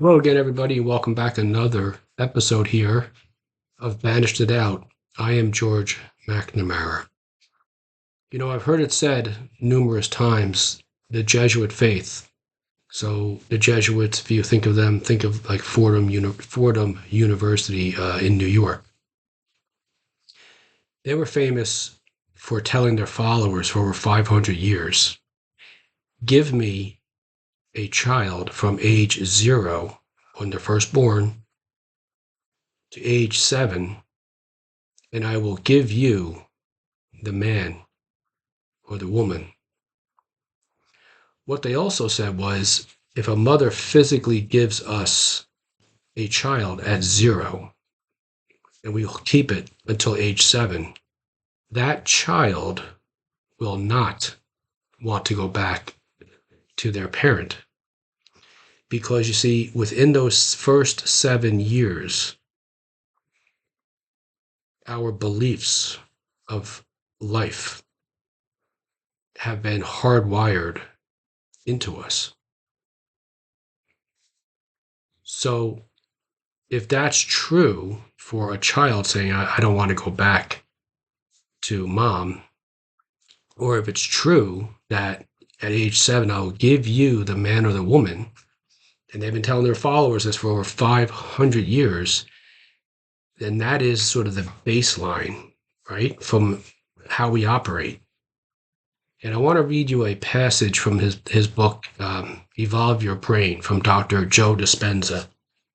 Hello again, everybody, and welcome back to another episode here of Banished It Out. I am George McNamara. I've heard it said numerous times, the Jesuit faith. So the Jesuits, if you think of them, think of like Fordham University in New York. They were famous for telling their followers for over 500 years, give me a child from age 0 when they're first born to age 7, and I will give you the man or the woman. What they also said was, if a mother physically gives us a child at 0 and we keep it until age 7, that child will not want to go back to their parent. Because you see, within those first 7 years, our beliefs of life have been hardwired into us. So if that's true for a child saying, I don't want to go back to mom, or if it's true that at age 7, I'll give you the man or the woman, and they've been telling their followers this for over 500 years, then that is sort of the baseline, right, from how we operate. And I want to read you a passage from his book, Evolve Your Brain, from Dr. Joe Dispenza,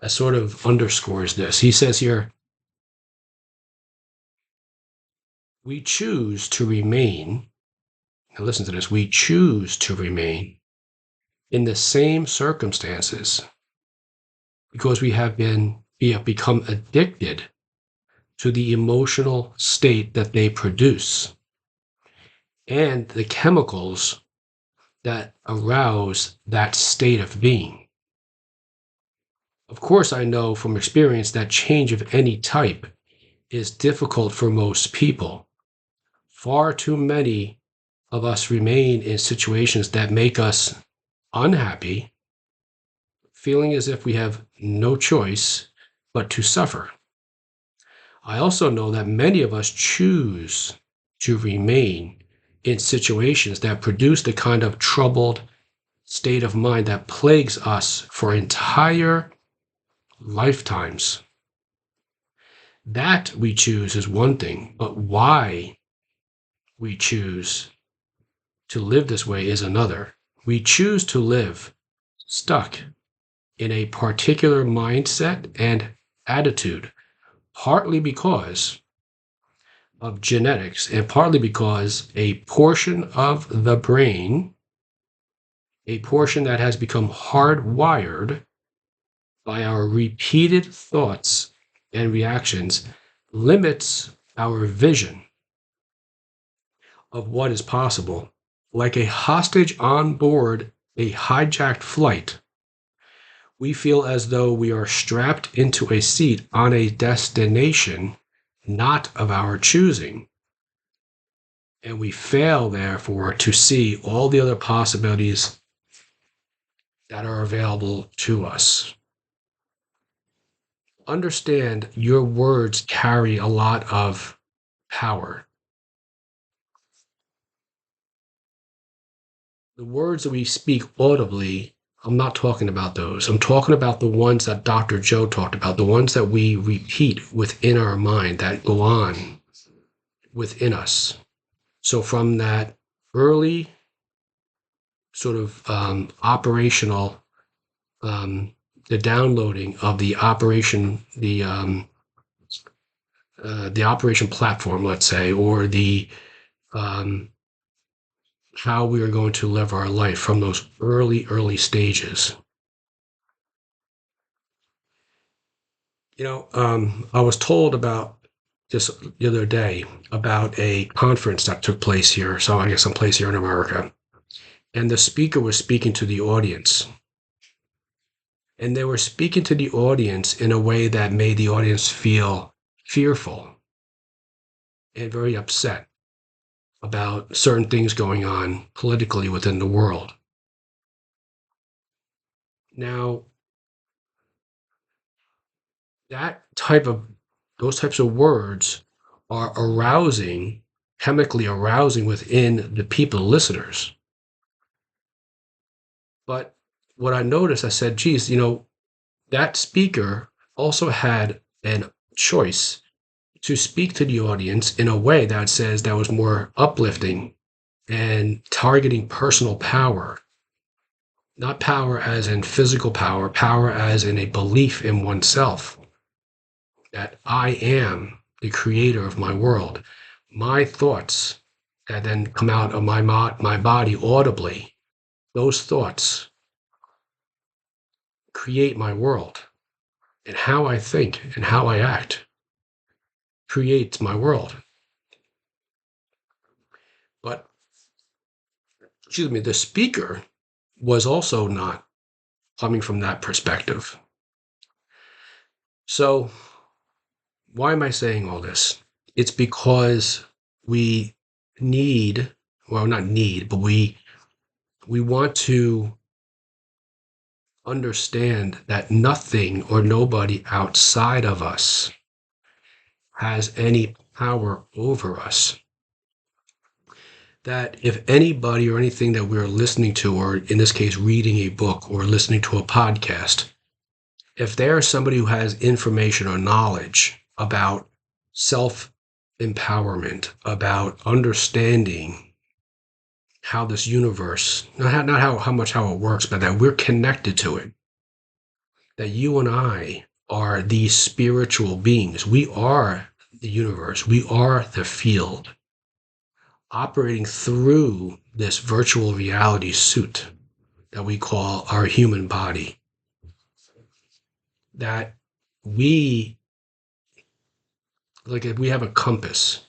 that sort of underscores this. He says here, we choose to remain, now listen to this, we choose to remain in the same circumstances because we have become addicted to the emotional state that they produce and the chemicals that arouse that state of being. Of course, I know from experience that change of any type is difficult for most people. Far too many of us remain in situations that make us unhappy, feeling as if we have no choice but to suffer. I also know that many of us choose to remain in situations that produce the kind of troubled state of mind that plagues us for entire lifetimes. That we choose is one thing, but why we choose to live this way is another. We choose to live stuck in a particular mindset and attitude, partly because of genetics and partly because a portion of the brain, a portion that has become hardwired by our repeated thoughts and reactions, limits our vision of what is possible. Like a hostage on board a hijacked flight, we feel as though we are strapped into a seat on a destination not of our choosing. And we fail, therefore, to see all the other possibilities that are available to us. Understand your words carry a lot of power. The words that we speak audibly, I'm not talking about those. I'm talking about the ones that Dr. Joe talked about, the ones that we repeat within our mind that go on within us. So from that early sort of operational, the downloading of the operation platform, let's say, or the um, how we are going to live our life from those early stages. I was told about just the other day about a conference that took place here. So I guess someplace here in America, and the speaker was speaking to the audience. And they were speaking to the audience in a way that made the audience feel fearful and very upset about certain things going on politically within the world. Now, that type of those types of words are arousing, chemically arousing within the people, listeners. But what I noticed, I said, geez, that speaker also had a choice to speak to the audience in a way that says that was more uplifting and targeting personal power, not power as in physical power, power as in a belief in oneself that I am the creator of my world. My thoughts that then come out of my body audibly, those thoughts create my world. And how I think and how I act creates my world. But, excuse me, the speaker was also not coming from that perspective. So, why am I saying all this? It's because we need, well, not need, but we want to understand that nothing or nobody outside of us has any power over us. That if anybody or anything that we're listening to, or in this case, reading a book or listening to a podcast, if there's somebody who has information or knowledge about self empowerment, about understanding how this universe, not how much how it works, but that we're connected to it, that you and I are these spiritual beings. We are the universe. We are the field operating through this virtual reality suit that we call our human body. That we, like if we have a compass,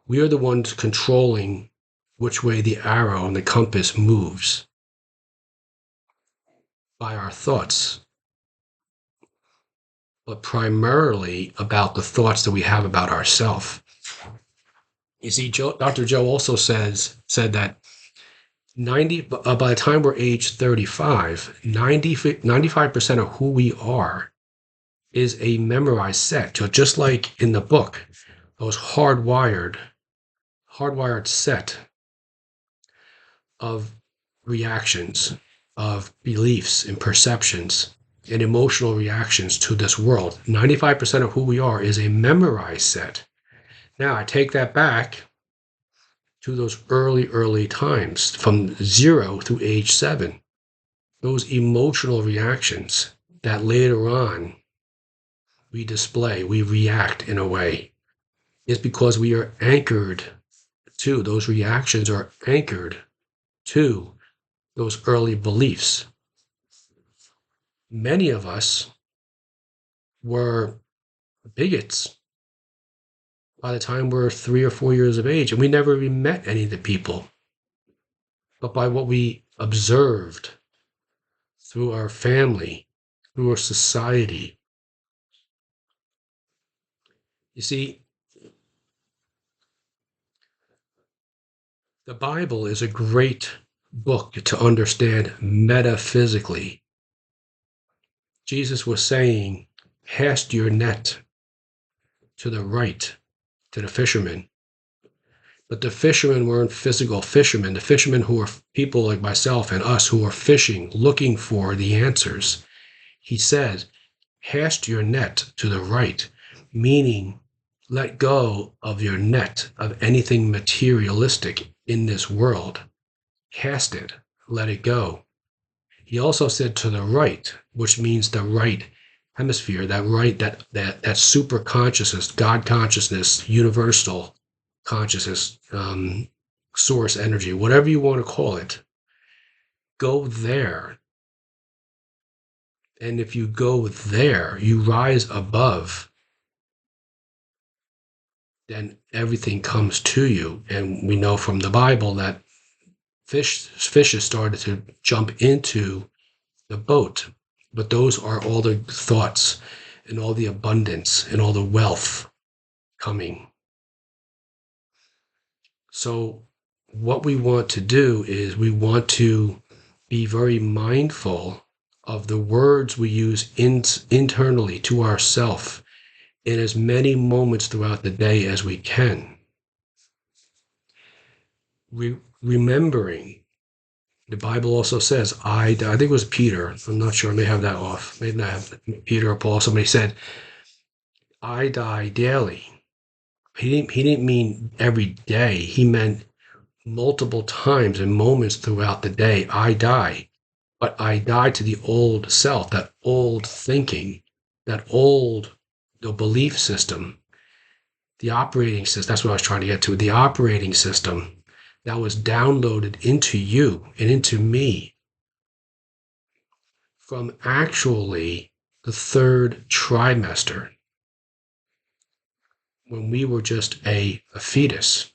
we are the ones controlling which way the arrow and the compass moves by our thoughts, but primarily about the thoughts that we have about ourselves. You see, Dr. Joe also said that 90 by the time we're age 35, 95% of who we are is a memorized set. So just like in the book, those hardwired set of reactions, of beliefs and perceptions and emotional reactions to this world. 95% of who we are is a memorized set. Now I take that back to those early times from 0 through age 7. Those emotional reactions that later on we display, we react in a way, is because we are anchored to, those reactions are anchored to those early beliefs. Many of us were bigots by the time we're 3 or 4 years of age, and we never even met any of the people. But by what we observed through our family, through our society. You see, the Bible is a great book to understand metaphysically. Jesus was saying, cast your net to the right, to the fishermen. But the fishermen weren't physical fishermen. The fishermen who are people like myself and us who are fishing, looking for the answers. He said, cast your net to the right, meaning let go of your net of anything materialistic in this world. Cast it, let it go. He also said to the right, which means the right hemisphere, that super consciousness, God consciousness, universal consciousness, source energy, whatever you want to call it, go there. And if you go there, you rise above, then everything comes to you. And we know from the Bible that fishes started to jump into the boat. But those are all the thoughts and all the abundance and all the wealth coming. So what we want to do is we want to be very mindful of the words we use internally to ourselves in as many moments throughout the day as we can. Remembering, the Bible also says, I think it was Peter, I'm not sure, I may have that off, maybe not have Peter or Paul, somebody said, I die daily. He didn't mean every day, he meant multiple times and moments throughout the day, I die. But I die to the old self, that old thinking, that old belief system, the operating system. That's what I was trying to get to. The operating system that was downloaded into you and into me from actually the third trimester, when we were just a fetus.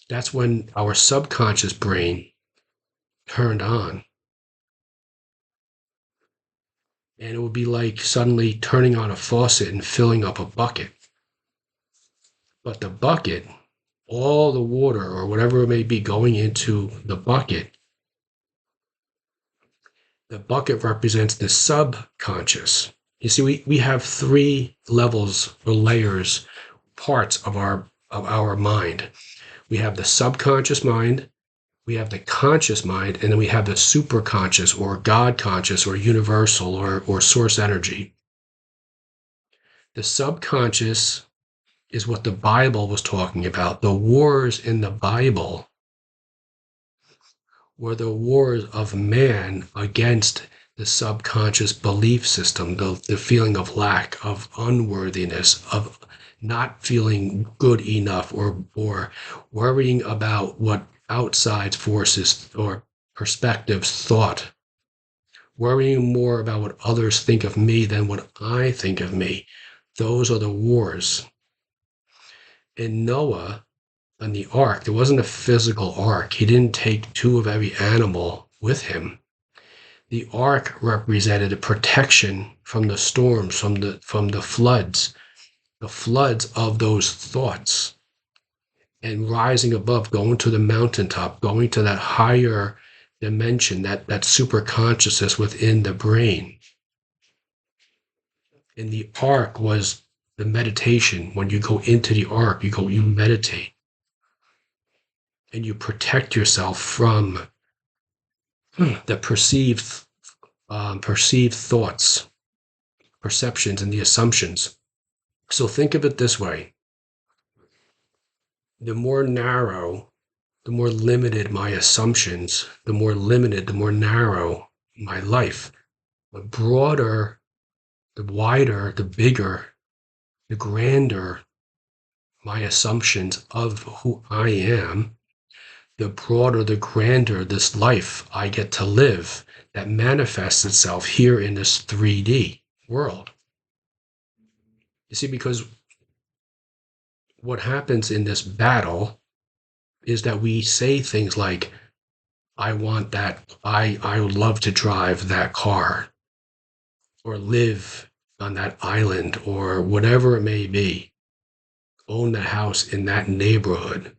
That's when our subconscious brain turned on. And it would be like suddenly turning on a faucet and filling up a bucket. But the bucket, all the water or whatever it may be going into the bucket represents the subconscious. You see, we have three levels or layers, parts of our mind. We have the subconscious mind, we have the conscious mind, and then we have the superconscious or God conscious or universal or source energy. The subconscious is what the Bible was talking about. The wars in the Bible were the wars of man against the subconscious belief system, the feeling of lack, of unworthiness, of not feeling good enough, or worrying about what outside forces or perspectives thought, worrying more about what others think of me than what I think of me. Those are the wars. In Noah, on the ark, there wasn't a physical ark. He didn't take two of every animal with him. The ark represented a protection from the storms, from the floods of those thoughts, and rising above, going to the mountaintop, going to that higher dimension, that super consciousness within the brain. And the ark was the meditation. When you go into the ark, you meditate. And you protect yourself from the perceived thoughts, perceptions, and the assumptions. So think of it this way. The more narrow, the more limited my assumptions, the more narrow my life. The broader, the wider, the bigger, the grander my assumptions of who I am, the broader, the grander this life I get to live that manifests itself here in this 3D world. You see, because what happens in this battle is that we say things like, I want that, I would love to drive that car, or live on that island, or whatever it may be, own the house in that neighborhood.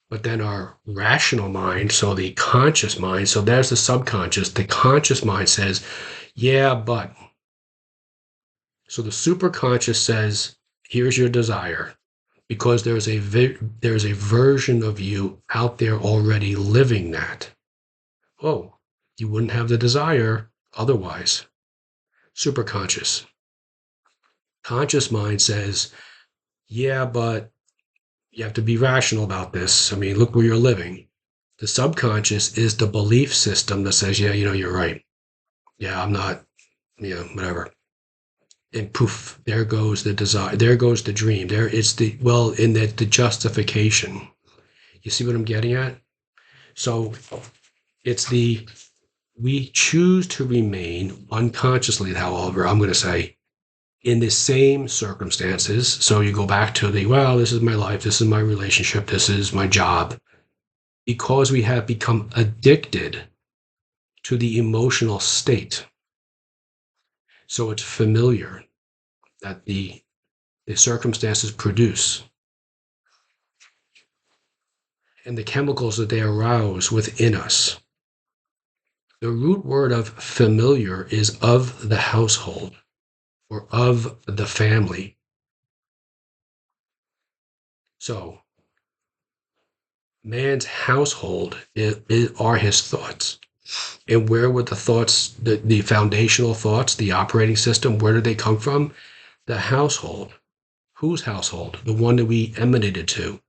But then our rational mind, so the conscious mind, so there's the subconscious, the conscious mind says, yeah, but. So the superconscious says, here's your desire, because there's a version of you out there already living that. Oh, you wouldn't have the desire otherwise. Superconscious. Conscious mind says, yeah, but you have to be rational about this. I mean, look where you're living. The subconscious is the belief system that says, yeah, you're right. Yeah, I'm not, whatever. And poof, there goes the desire. There goes the dream. There it's the justification. You see what I'm getting at? So it's we choose to remain unconsciously, however, I'm going to say, in the same circumstances. So you go back to this is my life, this is my relationship, this is my job, because we have become addicted to the emotional state. So it's familiar that the circumstances produce, and the chemicals that they arouse within us, The root word of familiar is of the household or of the family. So, man's household are his thoughts. And where would the thoughts, the foundational thoughts, the operating system, where do they come from? The household. Whose household? The one that we emanated to.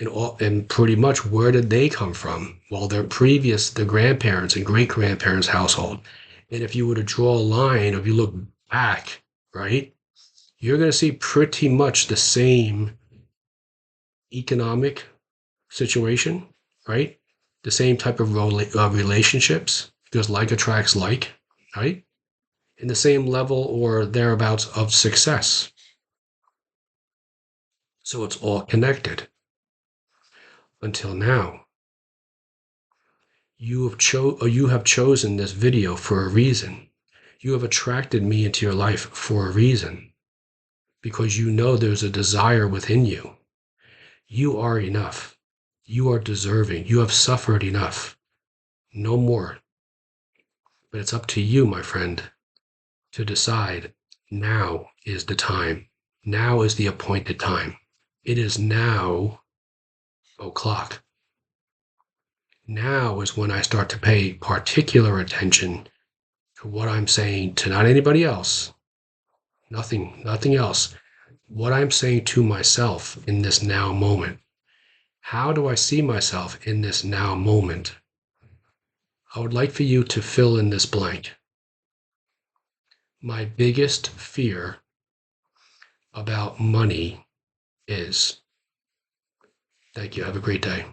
And pretty much where did they come from? Well, their grandparents and great grandparents' household. And if you were to draw a line, if you look back, right, you're going to see pretty much the same economic situation, right? The same type of relationships, because like attracts like, right? In the same level or thereabouts of success. So it's all connected. Until now, you have chosen this video for a reason. You have attracted me into your life for a reason, because you know there's a desire within you. You are enough. You are deserving. You have suffered enough. No more. But it's up to you, my friend, to decide now is the time. Now is the appointed time. It is now o'clock. Now is when I start to pay particular attention to what I'm saying to not anybody else, nothing else. What I'm saying to myself in this now moment. How do I see myself in this now moment? I would like for you to fill in this blank. My biggest fear about money is. Thank you. Have a great day.